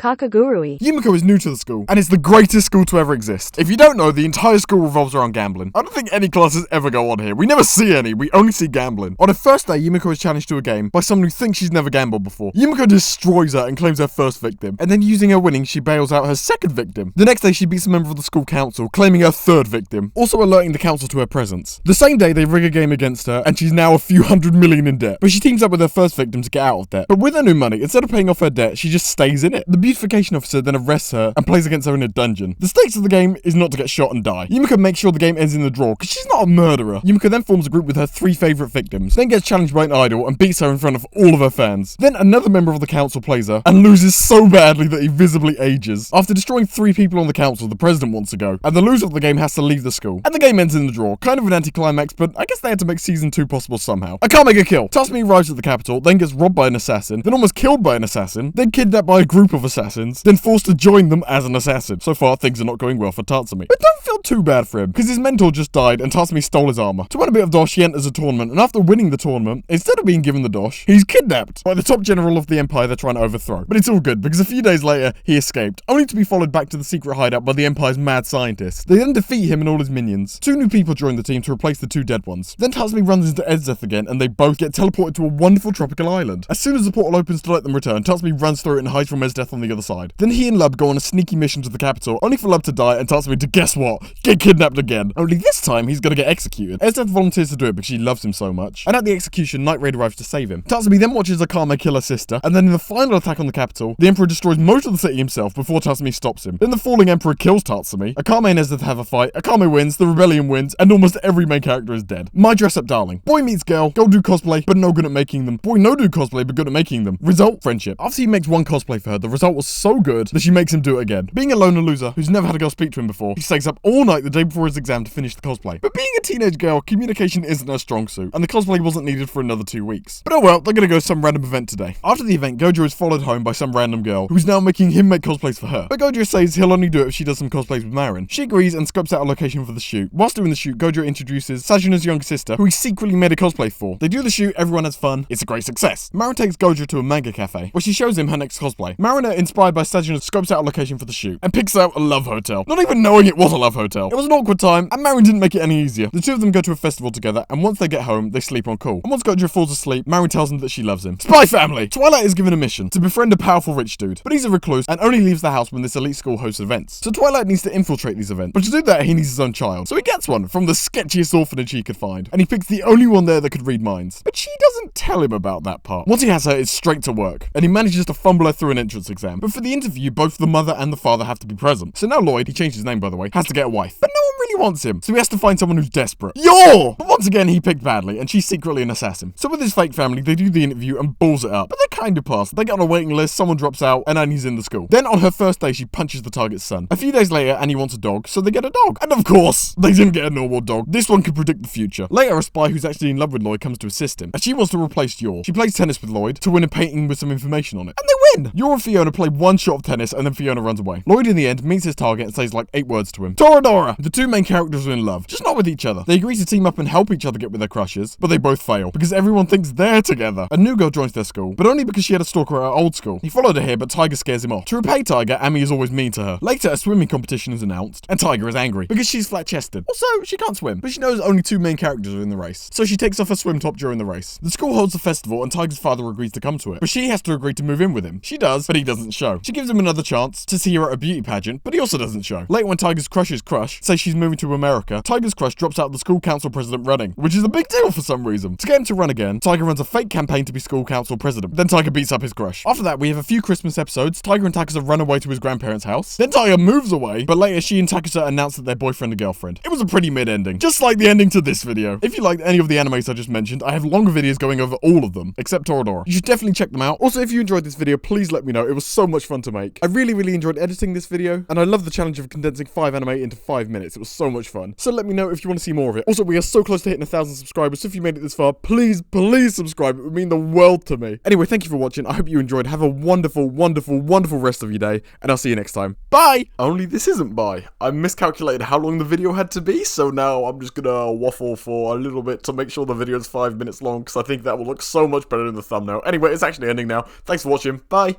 Kakegurui. Yumiko is new to the school, and it's the greatest school to ever exist. If you don't know, the entire school revolves around gambling. I don't think any classes ever go on here. We never see any, we only see gambling. On her first day, Yumiko is challenged to a game by someone who thinks she's never gambled before. Yumiko destroys her and claims her first victim, and then using her winnings, she bails out her second victim. The next day, she beats a member of the school council, claiming her third victim, also alerting the council to her presence. The same day, they rig a game against her, and she's now a few hundred million in debt. But she teams up with her first victim to get out of debt. But with her new money, instead of paying off her debt, she just stays in it. The beautification officer then arrests her and plays against her in a dungeon. The stakes of the game is not to get shot and die. Yumiko makes sure the game ends in the draw, because she's not a murderer. Yumiko then forms a group with her 3 favourite victims, then gets challenged by an idol and beats her in front of all of her fans. Then another member of the council plays her, and loses so badly that he visibly ages. After destroying 3 people on the council, the president wants to go, and the loser of the game has to leave the school. And the game ends in the draw. Kind of an anticlimax, but I guess they had to make season 2 possible somehow. Akame gets killed. Tatsumi arrives at the capital, then gets robbed by an assassin, then almost killed by an assassin, then kidnapped by a group of assassins, then forced to join them as an assassin. So far, things are not going well for Tatsumi. But don't feel too bad for him, because his mentor just died and Tatsumi stole his armor. To win a bit of dosh, he enters a tournament, and after winning the tournament, instead of being given the dosh, he's kidnapped by the top general of the empire they're trying to overthrow. But it's all good, because a few days later, he escaped, only to be followed back to the secret hideout by the empire's mad scientists. They then defeat him and all his minions. 2 new people join the team to replace the 2 dead ones. Then Tatsumi runs into Edzeth again, and they both get teleported to a wonderful tropical island. As soon as the portal opens to let them return, Tatsumi runs through it and hides from Edzeth on the other side. Then he and Lub go on a sneaky mission to the capital, only for Lub to die and Tatsumi to, guess what, get kidnapped again. Only this time, he's gonna get executed. Edzeth volunteers to do it because she loves him so much. And at the execution, Night Raid arrives to save him. Tatsumi then watches Akame kill her sister, and then in the final attack on the capital, the Emperor destroys most of the city himself before Tatsumi stops him. Then the falling Emperor kills Tatsumi. Akame and Edzeth have a fight, Akame wins, the rebellion wins, and almost every main character is dead. My dress up darling. Boy meets girl, girl do cosplay, but no good at making them. Boy no do cosplay, but good at making them. Result, friendship. After he makes one cosplay for her, the result was so good that she makes him do it again. Being a loner loser who's never had a girl speak to him before, he stays up all night the day before his exam to finish the cosplay. But being a teenage girl, communication isn't her strong suit, and the cosplay wasn't needed for another 2 weeks. But oh well, they're gonna go to some random event today. After the event, Gojo is followed home by some random girl, who's now making him make cosplays for her. But Gojo says he'll only do it if she does some cosplays with Marin. She agrees and scopes out a location for the shoot. Whilst doing the shoot, Gojo introduces Sajuna's younger sister, who he secretly made a cosplay for. They do the shoot, everyone has fun, it's a great success. Marin takes Gojo to a manga cafe, where she shows him her next cosplay. Marin, inspired by Sajuna, scopes out a location for the shoot, and picks out a love hotel. Not even knowing it was a love hotel. It was an awkward time, and Marin didn't make it any easier. The 2 of them go to a festival together, and once they get home, they sleep on call. And once Gojo falls asleep, Marin tells him that she loves him. Spy family! Twilight is given a mission to befriend a powerful rich dude, but he's a recluse and only leaves the house when this elite school hosts events. So Twilight needs to infiltrate these events, but to do that, he needs his own child. So he gets one from the sketchiest orphanage he could find, and he picks the only one there that could read minds. But she doesn't tell him about that part. Once he has her, it's straight to work, and he manages to fumble her through an entrance exam. But for the interview, both the mother and the father have to be present. So now Lloyd, he changed his name by the way, has to get a wife. But no one really wants him, so he has to find someone who's desperate. Yo! But once again, he picked badly, and she's secretly an assassin. So with his fake family, they do the interview and balls it up. But they're kind of past. They get on a waiting list, someone drops out, and Annie's in the school. Then on her first day, she punches the target's son. A few days later, Annie wants a dog, so they get a dog. And of course, they didn't get a normal dog. This one could predict the future. Later, a spy who's actually in love with Lloyd comes to assist him, and she wants to replace Yor. She plays tennis with Lloyd to win a painting with some information on it. And they win! Yor and Fiona play one shot of tennis, and then Fiona runs away. Lloyd, in the end, meets his target and says like 8 words to him. Toradora! The 2 main characters are in love, just not with each other. They agree to team up and help each other get with their crushes, but they both fail, because everyone thinks they're together. A new girl joins their school, but only because she had a stalker at her old school. He followed her here, but Tiger scares him off. To repay Tiger, Amy is always mean to her. Later, a swimming competition is announced, and Tiger is angry, because she's flat-chested. Also, she can't swim, but she knows only 2 main characters are in the race, so she takes off her swim top during the race. The school holds a festival, and Tiger's father agrees to come to it, but she has to agree to move in with him. She does, but he doesn't show. She gives him another chance to see her at a beauty pageant, but he also doesn't show. Later, when Tiger's crush's crush says she's moving to America, Tiger's crush drops out the school council president running, which is a big deal for some reason. To get him to run again, Tiger runs a fake campaign to be school council president. Then Tiger beats up his crush. After that, we have a few Christmas episodes. Tiger and Takasa run away to his grandparents' house. Then Tiger moves away, but later she and Takasa announce that they're boyfriend and girlfriend. It was a pretty mid-ending, just like the ending to this video. If you liked any of the animes I just mentioned, I have longer videos going over all of them, except Toradora. You should definitely check them out. Also, if you enjoyed this video, please let me know. It was so much fun to make. I really enjoyed editing this video, and I love the challenge of condensing 5 anime into 5 minutes. It was so much fun. So let me know if you want to see more of it. Also, we are so close to hitting 1,000 subscribers, so if you made it this far, please subscribe. It would mean the world to me. Anyway, thank you for watching. I hope you enjoyed. Have a wonderful rest of your day, and I'll see you next time. Bye! Only this isn't bye. I miscalculated how long the video had to be, so now I'm just gonna waffle for a little bit to make sure the video is 5 minutes long, because I think that will look so much better in the thumbnail. Anyway, it's actually ending now. Thanks for watching. Bye!